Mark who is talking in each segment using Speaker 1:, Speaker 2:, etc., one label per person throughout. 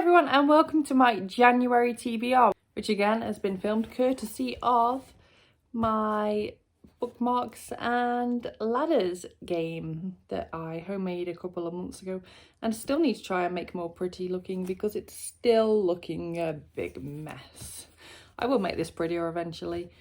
Speaker 1: everyone and welcome to my January TBR, which again has been filmed courtesy of my Bookmarks and Ladders game that I homemade a couple of months ago and still need to try and make more pretty looking because it's still looking a big mess. I will make this prettier eventually.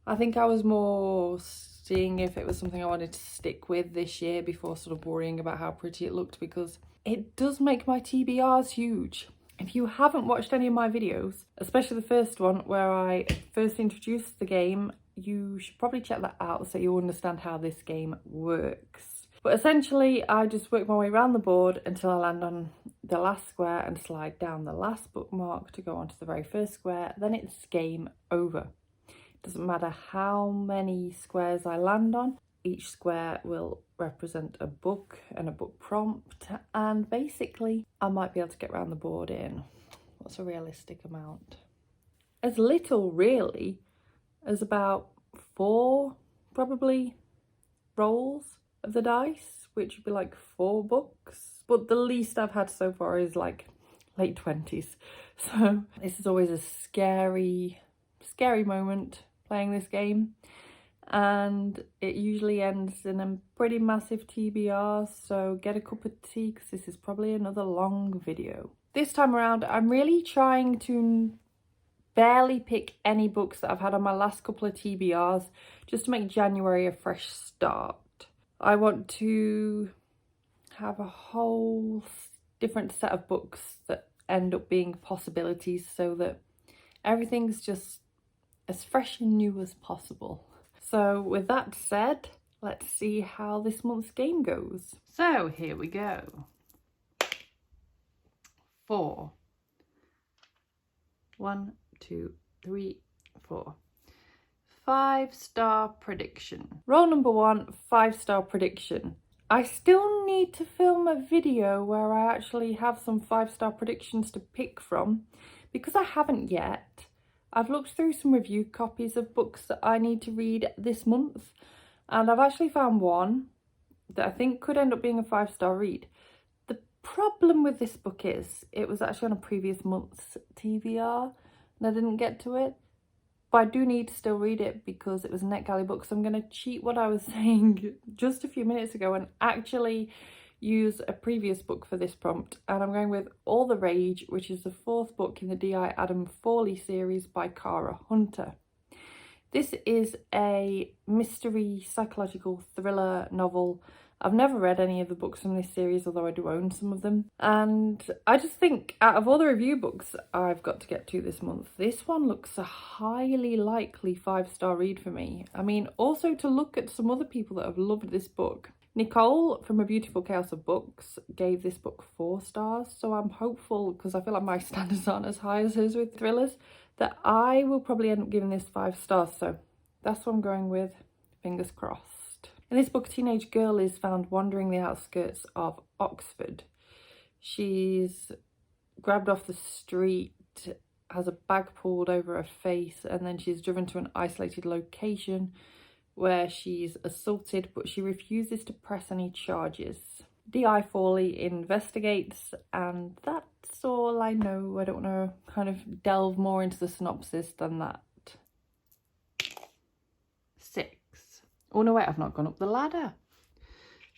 Speaker 1: I think I was more seeing if it was something I wanted to stick with this year before sort of worrying about how pretty it looked, because it does make my TBRs huge. If you haven't watched any of my videos, especially the first one where I first introduced the game, you should probably check that out so you understand how this game works. But essentially, I just work my way around the board until I land on the last square and slide down the last bookmark to go onto the very first square. Then it's game over. It doesn't matter how many squares I land on. Each square will represent a book and a book prompt, and basically I might be able to get around the board in, what's a realistic amount? As little really as about 4 probably rolls of the dice, which would be like 4 books, but the least I've had so far is like late 20s. So this is always a scary moment playing this game. And it usually ends in a pretty massive TBR, so get a cup of tea because this is probably another long video. This time around, I'm really trying to barely pick any books that I've had on my last couple of TBRs, just to make January a fresh start. I want to have a whole different set of books that end up being possibilities so that everything's just as fresh and new as possible. So with that said, let's see how this month's game goes. So here we go. 4. 1, 2, 3, 4. 5-star prediction. Roll number 1, 5-star prediction. I still need to film a video where I actually have some 5-star predictions to pick from, because I haven't yet. I've looked through some review copies of books that I need to read this month, and I've actually found one that I think could end up being a 5-star read. The problem with this book is it was actually on a previous month's TBR and I didn't get to it, but I do need to still read it because it was a NetGalley book, so I'm going to cheat what I was saying just a few minutes ago and actually use a previous book for this prompt, and I'm going with All the Rage, which is the 4th book in the D.I. Adam Fawley series by Cara Hunter. This is a mystery psychological thriller novel. I've never read any of the books from this series, although I do own some of them, and I just think out of all the review books I've got to get to this month, this one looks a highly likely 5-star read for me. I mean, also to look at some other people that have loved this book. Nicole from A Beautiful Chaos of Books gave this book 4 stars, so I'm hopeful, because I feel like my standards aren't as high as hers with thrillers, that I will probably end up giving this 5 stars, so that's what I'm going with, fingers crossed. In this book, a teenage girl is found wandering the outskirts of Oxford. She's grabbed off the street, has a bag pulled over her face, and then she's driven to an isolated location where she's assaulted, but she refuses to press any charges. D.I. Fawley investigates, and that's all I know. I don't want to kind of delve more into the synopsis than that. 6. Oh no, wait, I've not gone up the ladder.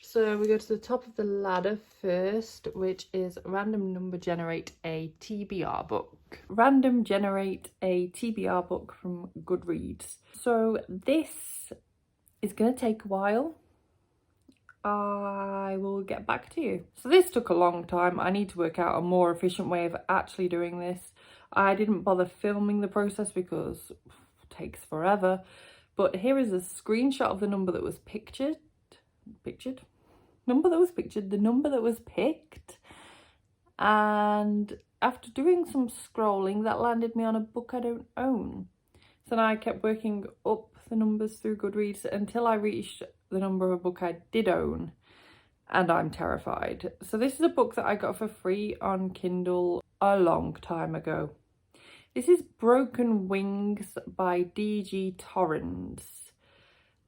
Speaker 1: So we go to the top of the ladder first, which is random number generate a TBR book. Random generate a TBR book from Goodreads. So this is going to take a while. I will get back to you. So this took a long time. I need to work out a more efficient way of actually doing this. I didn't bother filming the process because it takes forever. But here is a screenshot of the number that was the number that was picked. And after doing some scrolling, that landed me on a book I don't own. So now I kept working up the numbers through Goodreads until I reached the number of a book I did own, and I'm terrified. So this is a book that I got for free on Kindle a long time ago. This is Broken Wings by D.G. Torrens,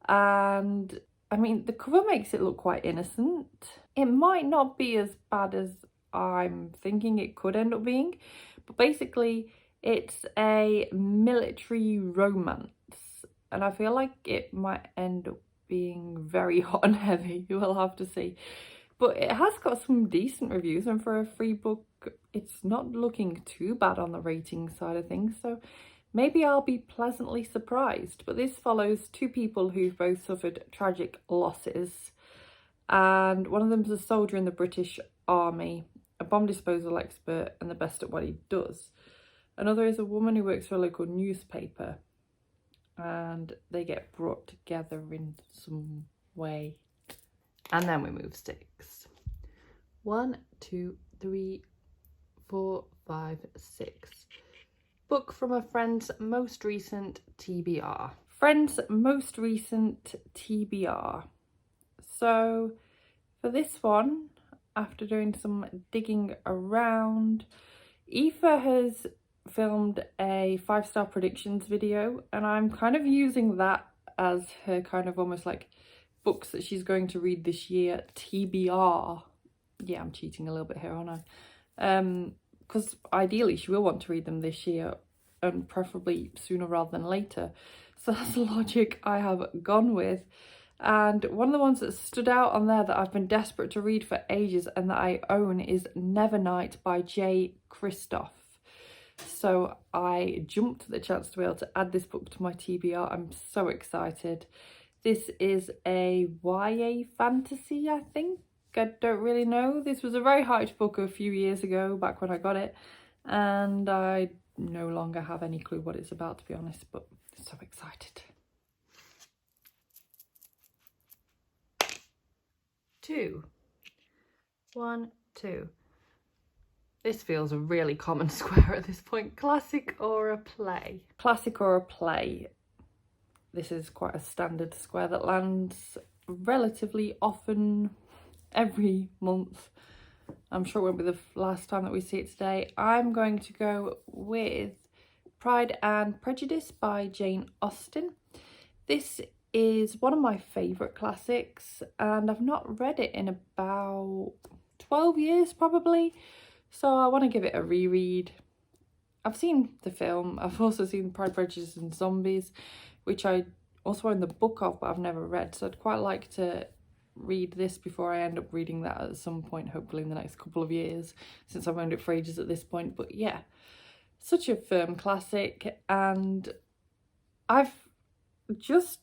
Speaker 1: and I mean the cover makes it look quite innocent. It might not be as bad as I'm thinking it could end up being. But basically, it's a military romance, and I feel like it might end up being very hot and heavy. We'll have to see. But it has got some decent reviews, and for a free book, it's not looking too bad on the rating side of things, so maybe I'll be pleasantly surprised. But this follows two people who've both suffered tragic losses, and one of them's a soldier in the British Army, a bomb disposal expert and the best at what he does. Another is a woman who works for a local newspaper, and they get brought together in some way. And then we move sticks. 1, 2, 3, 4, 5, 6. Book from a friend's most recent TBR. Friend's most recent TBR. So for this one, after doing some digging around, Aoife has filmed a 5-star predictions video, and I'm kind of using that as her kind of almost like books that she's going to read this year TBR. Yeah, I'm cheating a little bit here, aren't I? Because ideally she will want to read them this year, and preferably sooner rather than later. So that's the logic I have gone with. And one of the ones that stood out on there that I've been desperate to read for ages and that I own is Nevernight by Kristoff. So I jumped at the chance to be able to add this book to my TBR. I'm so excited. This is a YA fantasy, I think. I don't really know. This was a very hyped book a few years ago, back when I got it. And I no longer have any clue what it's about, to be honest, but so excited. 2. 1, 2. This feels a really common square at this point. Classic or a play? Classic or a play. This is quite a standard square that lands relatively often every month. I'm sure it won't be the last time that we see it today. I'm going to go with Pride and Prejudice by Jane Austen. This is one of my favourite classics, and I've not read it in about 12 years probably, so I want to give it a reread. I've seen the film. I've also seen Pride, Prejudice and Zombies, which I also own the book of, but I've never read, so I'd quite like to read this before I end up reading that at some point, hopefully in the next couple of years, since I've owned it for ages at this point. But yeah, such a firm classic, and I've just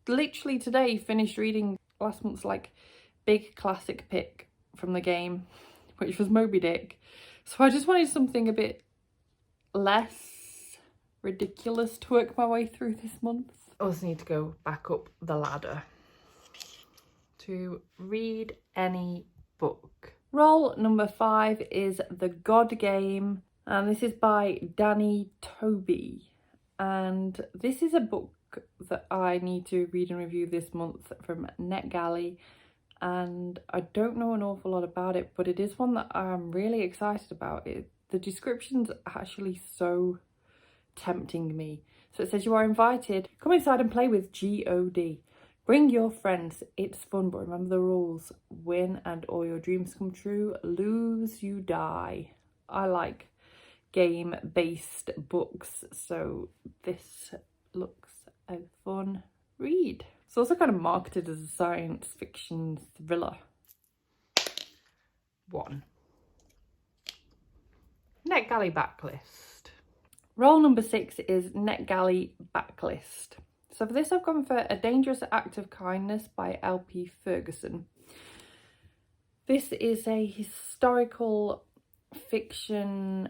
Speaker 1: literally today finished reading last month's like big classic pick from the game, which was Moby Dick. So I just wanted something a bit less ridiculous to work my way through this month. I also need to go back up the ladder to read any book. Roll number 5 is The God Game, and this is by Danny Tobey. And this is a book that I need to read and review this month from NetGalley, and I don't know an awful lot about it, but it is one that I'm really excited about. The description's actually so tempting me. So it says, you are invited, come inside and play with God. Bring your friends, it's fun, but remember the rules. Win and all your dreams come true, lose you die. I like game-based books, so this looks a fun read. It's also kind of marketed as a science fiction thriller. 1. NetGalley backlist. Roll number 6 is NetGalley backlist. So for this I've gone for A Dangerous Act of Kindness by L.P. Fergusson. This is a historical fiction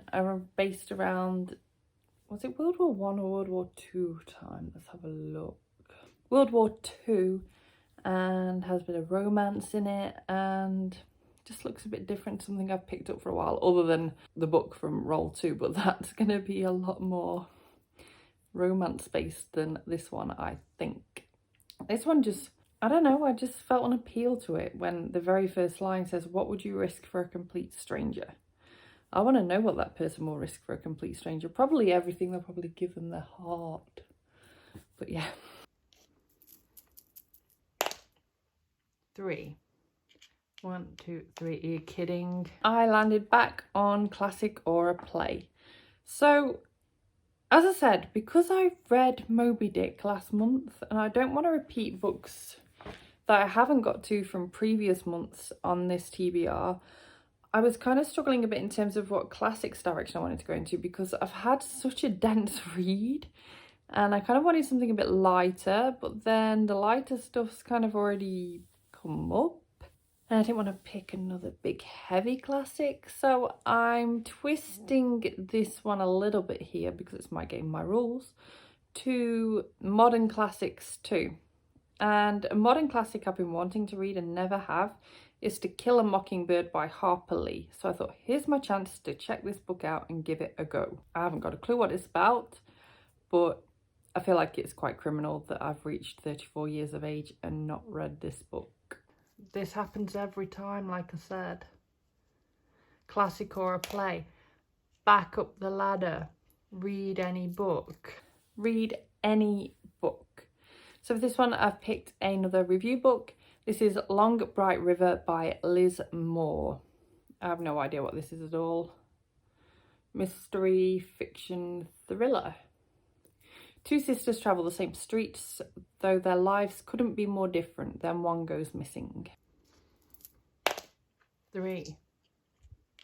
Speaker 1: based around, was it World War I or World War II time? Let's have a look. World War II, and has a bit of romance in it, and just looks a bit different to something I've picked up for a while, other than the book from Roll 2, but that's going to be a lot more romance based than this one, I think. This one just, I don't know, I just felt an appeal to it when the very first line says, what would you risk for a complete stranger? I want to know what that person will risk for a complete stranger. Probably everything. They'll probably give them their heart. But yeah. 3. 1, 2, 3. Are you kidding? I landed back on classic or a play. So, as I said, because I read Moby Dick last month and I don't want to repeat books that I haven't got to from previous months on this TBR, I was kind of struggling a bit in terms of what classics direction I wanted to go into, because I've had such a dense read and I kind of wanted something a bit lighter, but then the lighter stuff's kind of already come up and I didn't want to pick another big heavy classic. So I'm twisting this one a little bit here, because it's my game, my rules, to modern classics too. And a modern classic I've been wanting to read and never have is To Kill a Mockingbird by Harper Lee. So I thought, here's my chance to check this book out and give it a go. I haven't got a clue what it's about, but I feel like it's quite criminal that I've reached 34 years of age and not read this book. This happens every time, like I said. Classic or a play. Back up the ladder. Read any book. Read any book. So for this one, I've picked another review book. This is Long Bright River by Liz Moore. I have no idea what this is at all. Mystery, fiction, thriller. Two sisters travel the same streets, though their lives couldn't be more different. Then one goes missing. 3.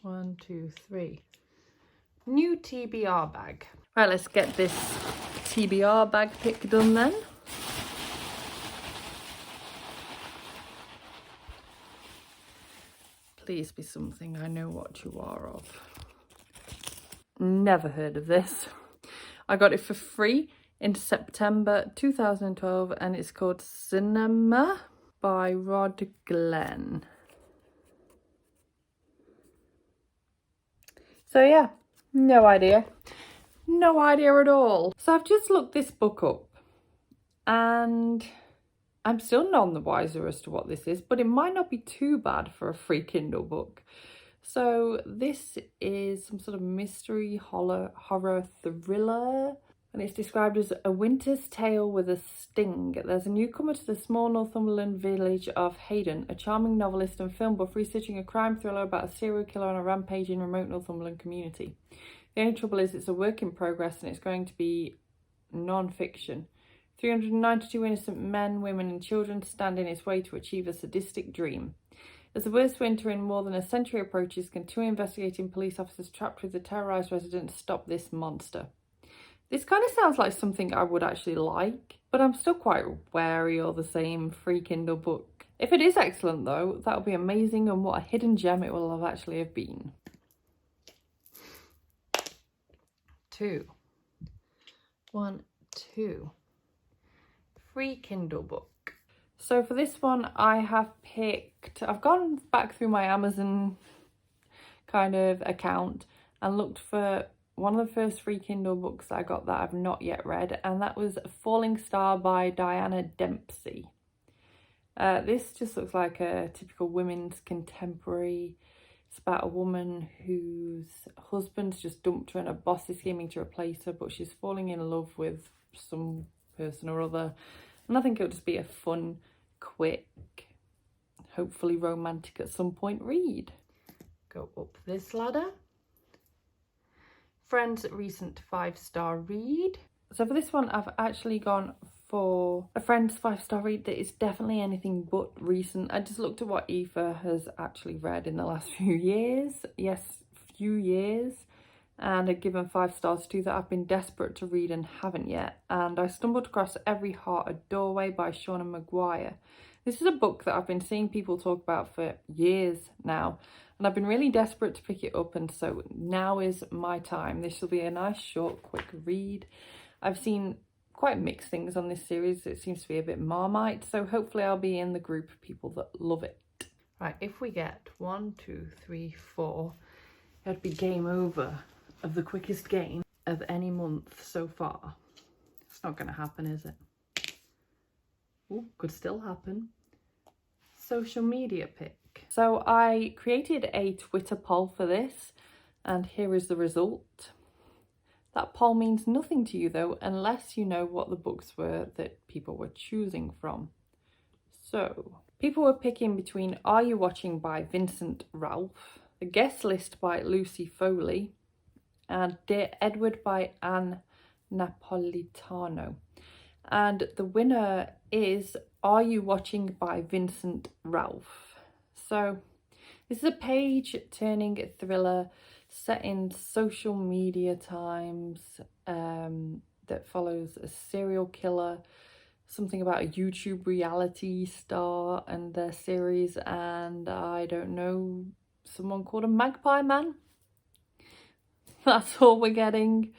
Speaker 1: 1, 2, 3. New TBR bag. Right, let's get this TBR bag pick done then. Please be something I know what you are of. Never heard of this. I got it for free in September 2012 and it's called Sinema by Rod Glenn. So yeah, no idea. No idea at all. So I've just looked this book up and I'm still none the wiser as to what this is, but it might not be too bad for a free Kindle book. So this is some sort of mystery horror thriller, and it's described as a winter's tale with a sting. There's a newcomer to the small Northumberland village of Hayden, a charming novelist and film buff researching a crime thriller about a serial killer on a rampage in remote Northumberland community. The only trouble is it's a work in progress and it's going to be non-fiction. 392 innocent men, women and children stand in its way to achieve a sadistic dream. As the worst winter in more than a century approaches, can two investigating police officers trapped with the terrorised residents stop this monster? This kind of sounds like something I would actually like, but I'm still quite wary all the same. Free Kindle book. If it is excellent though, that would be amazing, and what a hidden gem it will have actually have been. 2. 1, 2. Free Kindle book. So for this one I have picked, I've gone back through my Amazon kind of account and looked for one of the first free Kindle books that I got that I've not yet read, and that was Falling Star by Diana Dempsey. This just looks like a typical women's contemporary. It's about a woman whose husband's just dumped her and her boss is scheming to replace her, but she's falling in love with some person or other. And I think it'll just be a fun, quick, hopefully romantic at some point read. Go up this ladder. Friend's recent 5-star read. So for this one, I've actually gone for a friend's 5-star read that is definitely anything but recent. I just looked at what Aoife has actually read in the last few years. Yes, few years. And I'd given 5 stars to that I've been desperate to read and haven't yet. And I stumbled across Every Heart a Doorway by Shauna Maguire. This is a book that I've been seeing people talk about for years now, and I've been really desperate to pick it up, and so now is my time. This will be a nice, short, quick read. I've seen quite mixed things on this series. It seems to be a bit Marmite, so hopefully I'll be in the group of people that love it. Right, if we get 1, 2, 3, 4, it'd be game over of the quickest game of any month so far. It's not going to happen, is it? Ooh, could still happen. Social media pick. So I created a Twitter poll for this, and here is the result. That poll means nothing to you though, unless you know what the books were that people were choosing from. So People were picking between Are You Watching by Vincent Ralph, The Guest List by Lucy Fawley, and Dear Edward by Anne Napolitano. And the winner is Are You Watching by Vincent Ralph. So this is a page-turning thriller set in social media times that follows a serial killer, something about a YouTube reality star and their series, and I don't know, someone called a Magpie Man. That's all we're getting.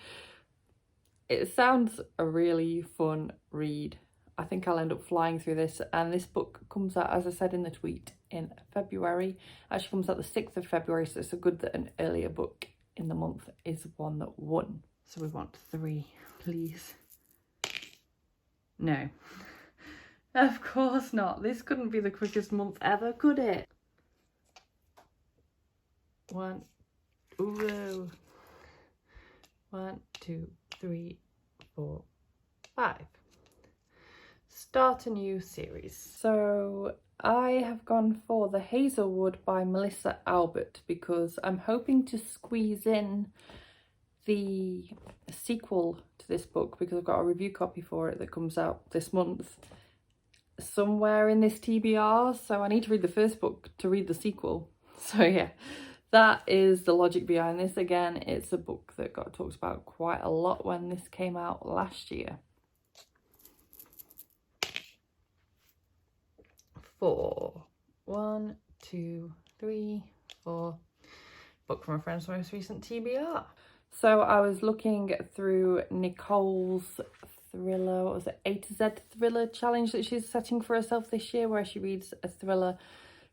Speaker 1: It sounds a really fun read. I think I'll end up flying through this, and this book comes out, as I said in the tweet, in February. Actually comes out the 6th of February, so it's so good that an earlier book in the month is one that won. So we want 3, please. No. Of course not. This couldn't be the quickest month ever, could it? 1, ooh. 1, 2, 3, 4, 5. Start a new series. So I have gone for The Hazelwood by Melissa Albert because I'm hoping to squeeze in the sequel to this book, because I've got a review copy for it that comes out this month somewhere in this TBR, so I need to read the first book to read the sequel. So yeah, that is the logic behind this. Again, it's a book that got talked about quite a lot when this came out last year. 4. 1, 2, 3, 4. Book from a friend's most recent TBR. So I was looking through Nicoles' thriller, what was it, A to Z thriller challenge that she's setting for herself this year, where she reads a thriller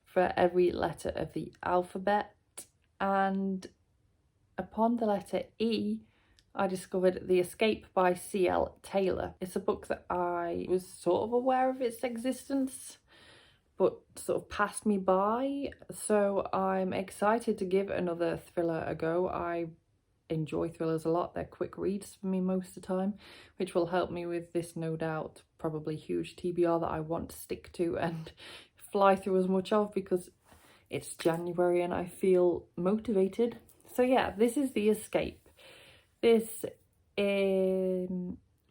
Speaker 1: for every letter of the alphabet. And upon the letter E, I discovered The Escape by C.L. Taylor. It's a book that I was sort of aware of its existence, but sort of passed me by. So I'm excited to give another thriller a go. I enjoy thrillers a lot. They're quick reads for me most of the time, which will help me with this, no doubt, probably huge TBR that I want to stick to and fly through as much of, because it's January and I feel motivated. So yeah, this is The Escape. This is...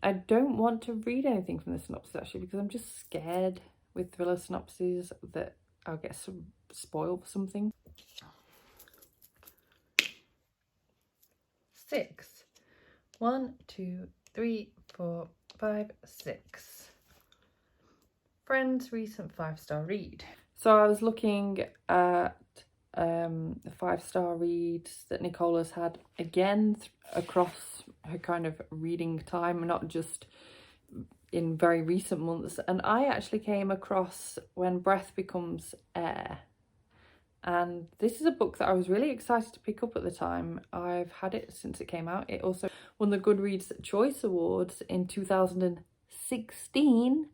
Speaker 1: I don't want to read anything from the synopsis actually, because I'm just scared with thriller synopses that I'll get spoiled for something. 6. 1, 2, 3, 4, 5, 6. Friend's recent 5-star read. So I was looking at the 5-star reads that Nicole has had again across her kind of reading time, not just in very recent months, and I actually came across When Breath Becomes Air, and this is a book that I was really excited to pick up at the time. I've had it since it came out. It also won the Goodreads Choice Awards in 2016,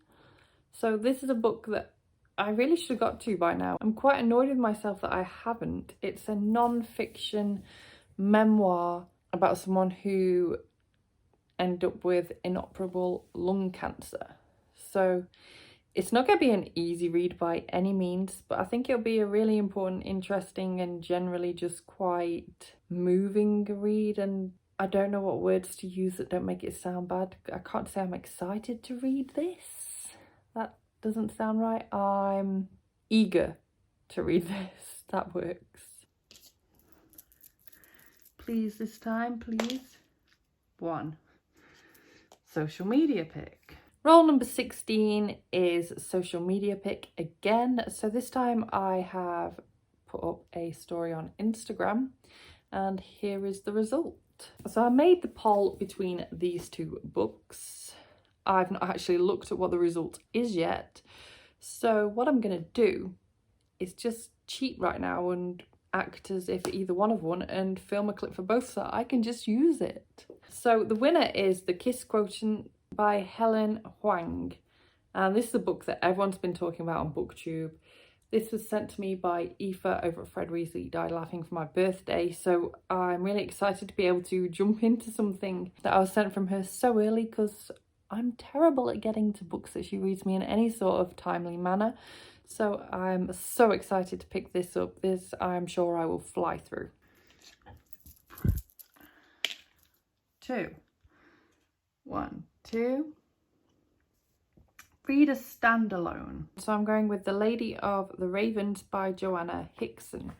Speaker 1: so this is a book that I really should have got to by now. I'm quite annoyed with myself that I haven't. It's a non-fiction memoir about someone who ended up with inoperable lung cancer. So it's not going to be an easy read by any means, but I think it'll be a really important, interesting, and generally just quite moving read. And I don't know what words to use that don't make it sound bad. I can't say I'm excited to read this. That doesn't sound right. I'm eager to read this. That works. Please this time, please. 1. Social media pick. Role number 16 is social media pick again. So this time I have put up a story on Instagram, and here is the result. So I made the poll between these 2 books. I've not actually looked at what the result is yet. So what I'm going to do is just cheat right now and act as if either one have won and film a clip for both so I can just use it. So the winner is The Kiss Quotient by Helen Huang. And this is a book that everyone's been talking about on BookTube. This was sent to me by Aoife over at Fred Weasley Died Laughing for my birthday. So I'm really excited to be able to jump into something that I was sent from her so early, because I'm terrible at getting to books that she reads me in any sort of timely manner. So I'm so excited to pick this up. This I'm sure I will fly through. 2. 1, 2. Read a standalone. So I'm going with The Lady of the Ravens by Joanna Hickson.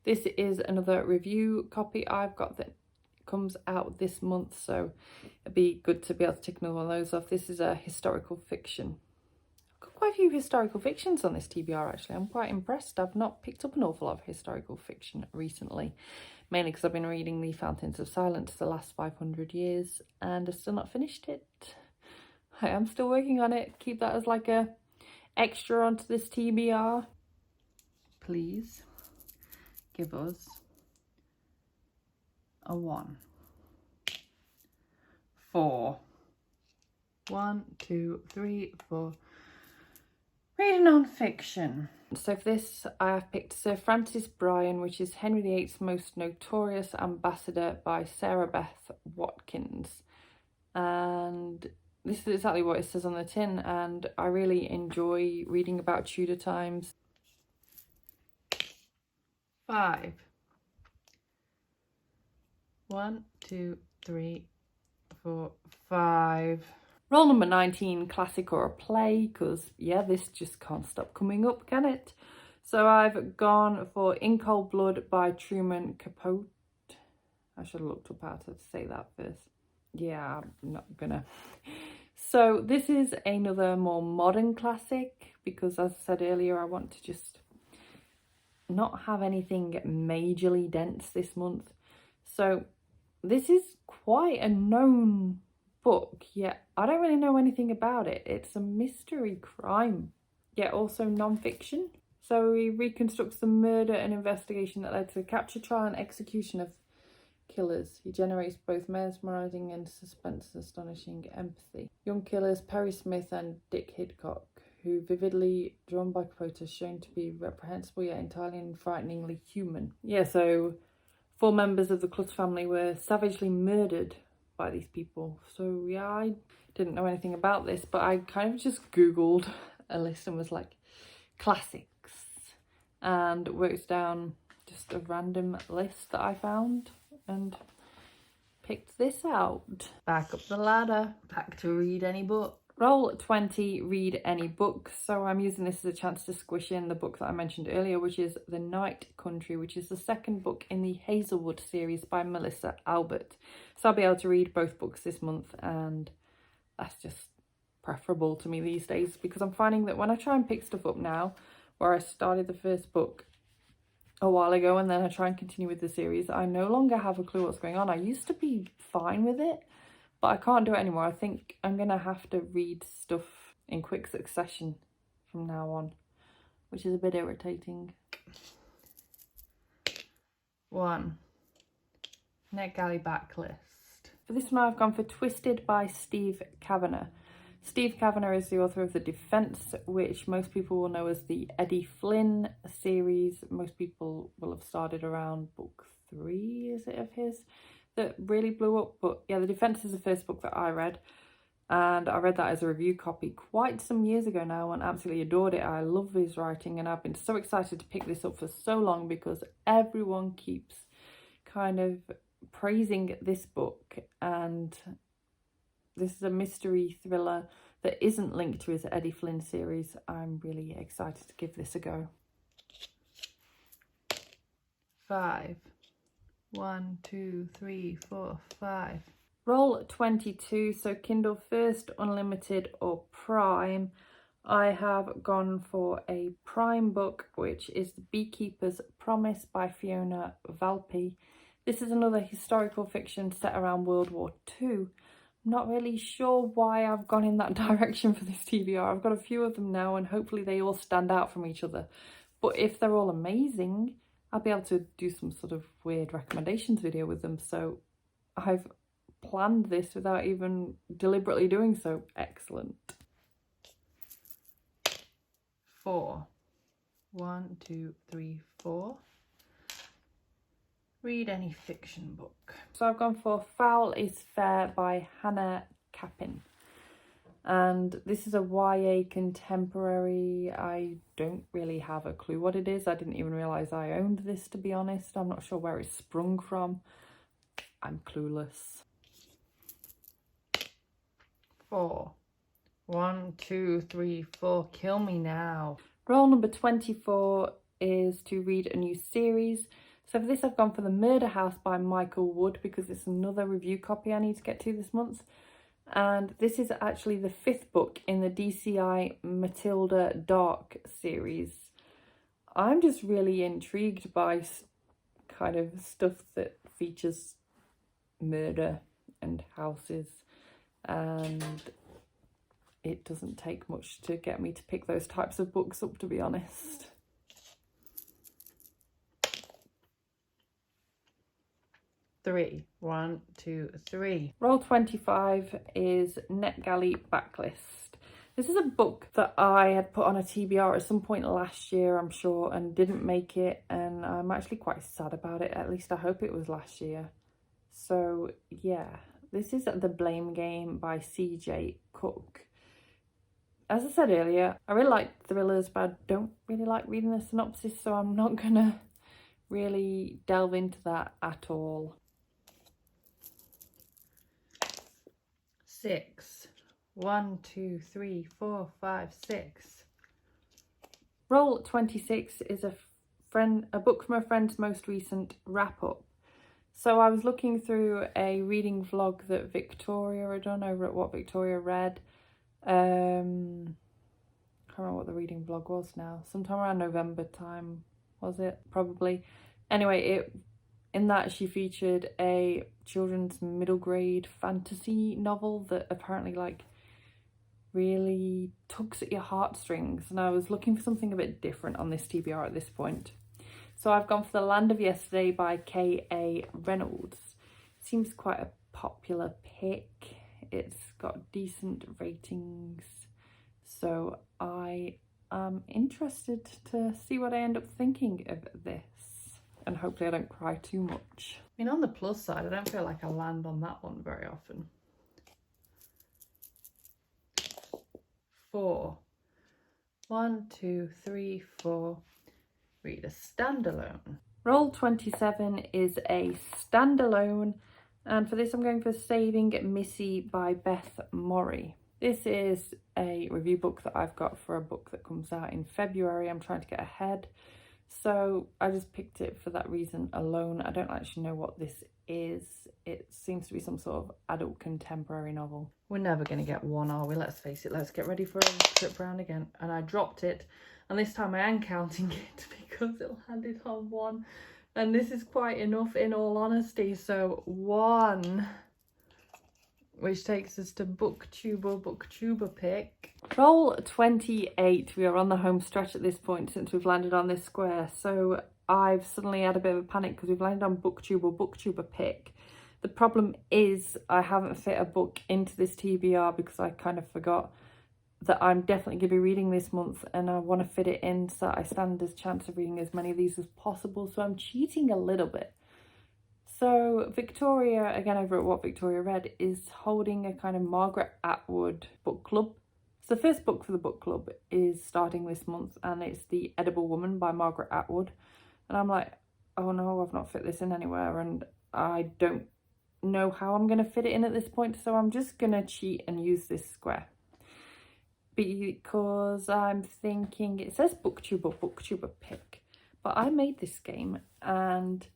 Speaker 1: This is another review copy I've got that comes out this month, so it'd be good to be able to tick another one of those off. This is a historical fiction. I've got quite a few historical fictions on this TBR actually. I'm quite impressed. I've not picked up an awful lot of historical fiction recently, mainly because I've been reading The Fountains of Silence the last 500 years and I've still not finished it. I am still working on it. Keep that as like a extra onto this TBR. Please give us a 1. 4. 1, 2, 3, 4. Read a non-fiction. So for this I have picked Sir Francis Bryan, which is Henry VIII's most notorious ambassador by Sarah Beth Watkins. And this is exactly what it says on the tin, and I really enjoy reading about Tudor times. 5. 1, 2, 3, 4, 5. Roll number 19, classic or a play, because yeah, this just can't stop coming up, can it? So I've gone for In Cold Blood by Truman Capote. I should have looked up how to say that first. Yeah, I'm not gonna. So this is another more modern classic because, as I said earlier, I want to just not have anything majorly dense this month. So this is quite a known book, yet I don't really know anything about it. It's a mystery crime, yet also non-fiction. So he reconstructs the murder and investigation that led to the capture, trial and execution of killers. He generates both mesmerising and suspense astonishing empathy. Young killers Perry Smith and Dick Hidcock, who vividly drawn by Capote, are shown to be reprehensible yet entirely and frighteningly human. Yeah, so 4 members of the Clutter family were savagely murdered by these people. So yeah, I didn't know anything about this, but I kind of just googled a list and was like classics and worked down just a random list that I found and picked this out. Back up the ladder, back to read any book. Roll 20, read any book. So I'm using this as a chance to squish in the book that I mentioned earlier, which is The Night Country, which is the second book in the Hazelwood series by Melissa Albert. So I'll be able to read both books this month, and that's just preferable to me these days because I'm finding that when I try and pick stuff up now, where I started the first book a while ago and then I try and continue with the series, I no longer have a clue what's going on. I used to be fine with it, but I can't do it anymore. I think I'm going to have to read stuff in quick succession from now on, which is a bit irritating. 1. NetGalley backlist. For this one I've gone for Twisted by Steve Kavanagh. Steve Kavanagh is the author of The Defence, which most people will know as the Eddie Flynn series. Most people will have started around book 3, is it, of his, that really blew up. But yeah, The Defence is the first book that I read, and I read that as a review copy quite some years ago now and absolutely adored it. I love his writing and I've been so excited to pick this up for so long because everyone keeps kind of praising this book, and this is a mystery thriller that isn't linked to his Eddie Flynn series. I'm really excited to give this a go. 5. 1, 2, 3, 4, 5. Roll 22. So Kindle First, Unlimited or Prime. I have gone for a Prime book, which is The Beekeepers Promise by Fiona Valpy. This is another historical fiction set around World War II. I'm not really sure why I've gone in that direction for this TBR. I've got a few of them now and hopefully they all stand out from each other. But if they're all amazing, I'll be able to do some sort of weird recommendations video with them. So I've planned this without even deliberately doing so. Excellent. 4. 1, 2, 3, 4. Read any fiction book. So I've gone for Foul is Fair by Hannah Capin. And this is a YA contemporary. I don't really have a clue what it is. I didn't even realise I owned this, to be honest. I'm not sure where it's sprung from. I'm clueless. 4. 1, 2, 3, 4. Kill me now. Role number 24 is to read a new series. So for this I've gone for The Murder House by Michael Wood, because it's another review copy I need to get to this month. And this is actually the 5th book in the DCI Matilda Dark series. I'm just really intrigued by kind of stuff that features murder and houses, and it doesn't take much to get me to pick those types of books up, to be honest. Three. 1, 2, 3. Roll 25 is NetGalley Backlist. This is a book that I had put on a TBR at some point last year, I'm sure, and didn't make it, and I'm actually quite sad about it. At least I hope it was last year. So yeah, this is The Blame Game by CJ Cook. As I said earlier, I really like thrillers, but I don't really like reading the synopsis, so I'm not gonna really delve into that at all. 6. 1, 2, 3, 4, 5, 6. Roll 26 is a book from a friend's most recent wrap-up. So I was looking through a reading vlog that Victoria had done over at What Victoria Read. I can't remember what the reading vlog was now. Sometime around November time, was it? Probably. Anyway, in that she featured a children's middle grade fantasy novel that apparently like really tugs at your heartstrings, and I was looking for something a bit different on this TBR at this point. So I've gone for The Land of Yesterday by K.A. Reynolds. Seems quite a popular pick. It's got decent ratings, so I am interested to see what I end up thinking of this. And hopefully I don't cry too much. I mean, on the plus side, I don't feel like I land on that one very often. 4. 1, 2, 3, 4. Read a standalone. Roll 27 is a standalone, and for this I'm going for Saving Missy by Beth Morrey. This is a review book that I've got for a book that comes out in February. I'm trying to get ahead, so I just picked it for that reason alone. I don't actually know what this is. It seems to be some sort of adult contemporary novel. We're never going to get one, are we? Let's face it. Let's get ready for a trip round again. And I dropped it, and this time I am counting it because it landed on 1, and this is quite enough in all honesty. So 1, which takes us to Booktuber pick. Roll 28. We are on the home stretch at this point since we've landed on this square. So I've suddenly had a bit of a panic because we've landed on Booktuber pick. The problem is I haven't fit a book into this TBR because I kind of forgot that I'm definitely going to be reading this month, and I want to fit it in so I stand a chance of reading as many of these as possible. So I'm cheating a little bit. So Victoria, again over at What Victoria Read, is holding a kind of Margaret Atwood book club. So the first book for the book club is starting this month, and it's The Edible Woman by Margaret Atwood. And I'm like, oh no, I've not fit this in anywhere, and I don't know how I'm going to fit it in at this point. So I'm just going to cheat and use this square, because I'm thinking it says Booktuber pick, but I made this game, and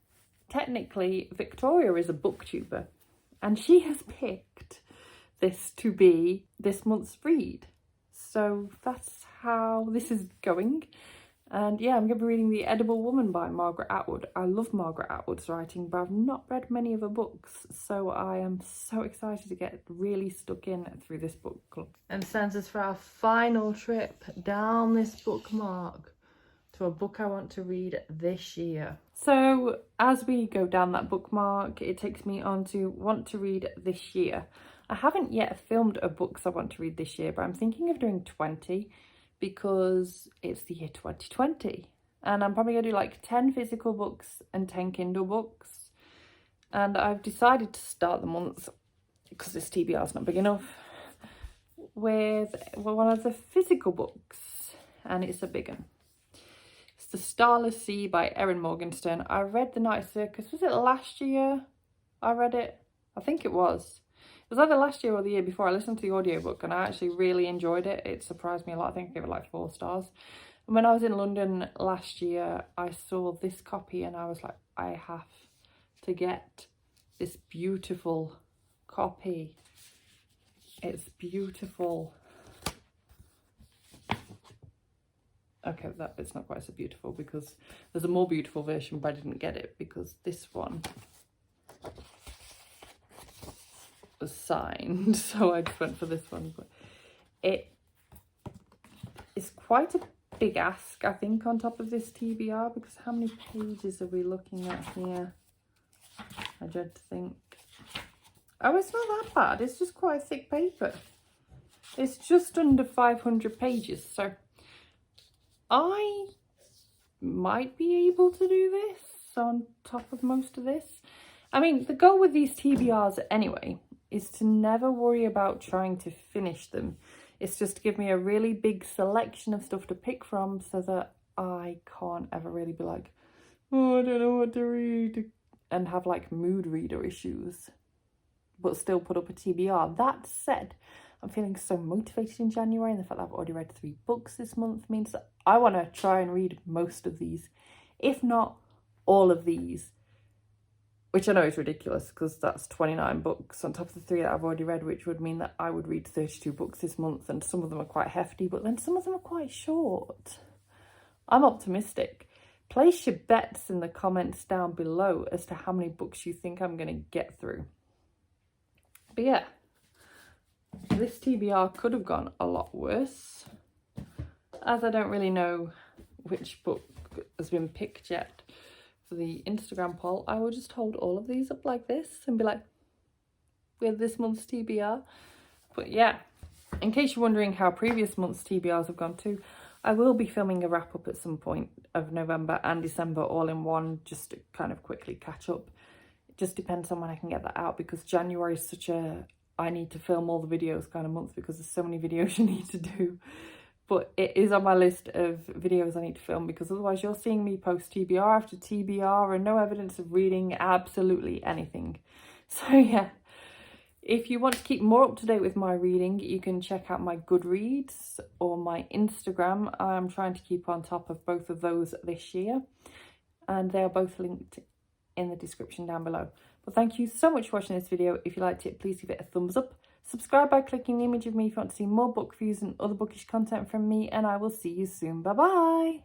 Speaker 1: technically Victoria is a booktuber, and she has picked this to be this month's read. So that's how this is going. And yeah, I'm going to be reading The Edible Woman by Margaret Atwood. I love Margaret Atwood's writing, but I've not read many of her books, so I am so excited to get really stuck in through this book club. And sends us for our final trip down this bookmark to a book I want to read this year. So as we go down that bookmark, it takes me on to want to read this year. I haven't yet filmed a books I want to read this year, but I'm thinking of doing 20 because it's the year 2020. And I'm probably going to do like 10 physical books and 10 Kindle books. And I've decided to start the month, because this TBR is not big enough, with one of the physical books, and it's a big one. It's The Starless Sea by Erin Morgenstern. I read The Night Circus. Was it last year I read it? I think it was. It was either last year or the year before. I listened to the audiobook and I actually really enjoyed it. It surprised me a lot. I think I gave it like 4 stars. And when I was in London last year, I saw this copy and I was like, I have to get this beautiful copy. It's beautiful. Okay, that bit's not quite so beautiful because there's a more beautiful version, but I didn't get it because this one was signed, so I just went for this one. But it is quite a big ask, I think, on top of this TBR, because how many pages are we looking at here? I dread to think. Oh, it's not that bad. It's just quite thick paper. It's just under 500 pages, so I might be able to do this on top of most of this. I mean, the goal with these TBRs anyway is to never worry about trying to finish them. It's just to give me a really big selection of stuff to pick from so that I can't ever really be like, oh, I don't know what to read, and have like mood reader issues, but still put up a TBR. That said, I'm feeling so motivated in January, and the fact that I've already read 3 books this month means that I want to try and read most of these, if not all of these, which I know is ridiculous because that's 29 books on top of the 3 that I've already read, which would mean that I would read 32 books this month, and some of them are quite hefty, but then some of them are quite short. I'm optimistic. Place your bets in the comments down below as to how many books you think I'm going to get through. But yeah, this TBR could have gone a lot worse. As I don't really know which book has been picked yet for the Instagram poll, I will just hold all of these up like this and be like, we have this month's TBR. But yeah, in case you're wondering how previous month's TBRs have gone too, I will be filming a wrap up at some point of November and December all in one, just to kind of quickly catch up. It just depends on when I can get that out, because January is such a I need to film all the videos kind of month, because there's so many videos you need to do. But it is on my list of videos I need to film, because otherwise you're seeing me post TBR after TBR and no evidence of reading absolutely anything. So yeah, if you want to keep more up to date with my reading, you can check out my Goodreads or my Instagram. I'm trying to keep on top of both of those this year, and they are both linked in the description down below. But thank you so much for watching this video. If you liked it, please give it a thumbs up. Subscribe by clicking the image of me if you want to see more book reviews and other bookish content from me, and I will see you soon. Bye bye!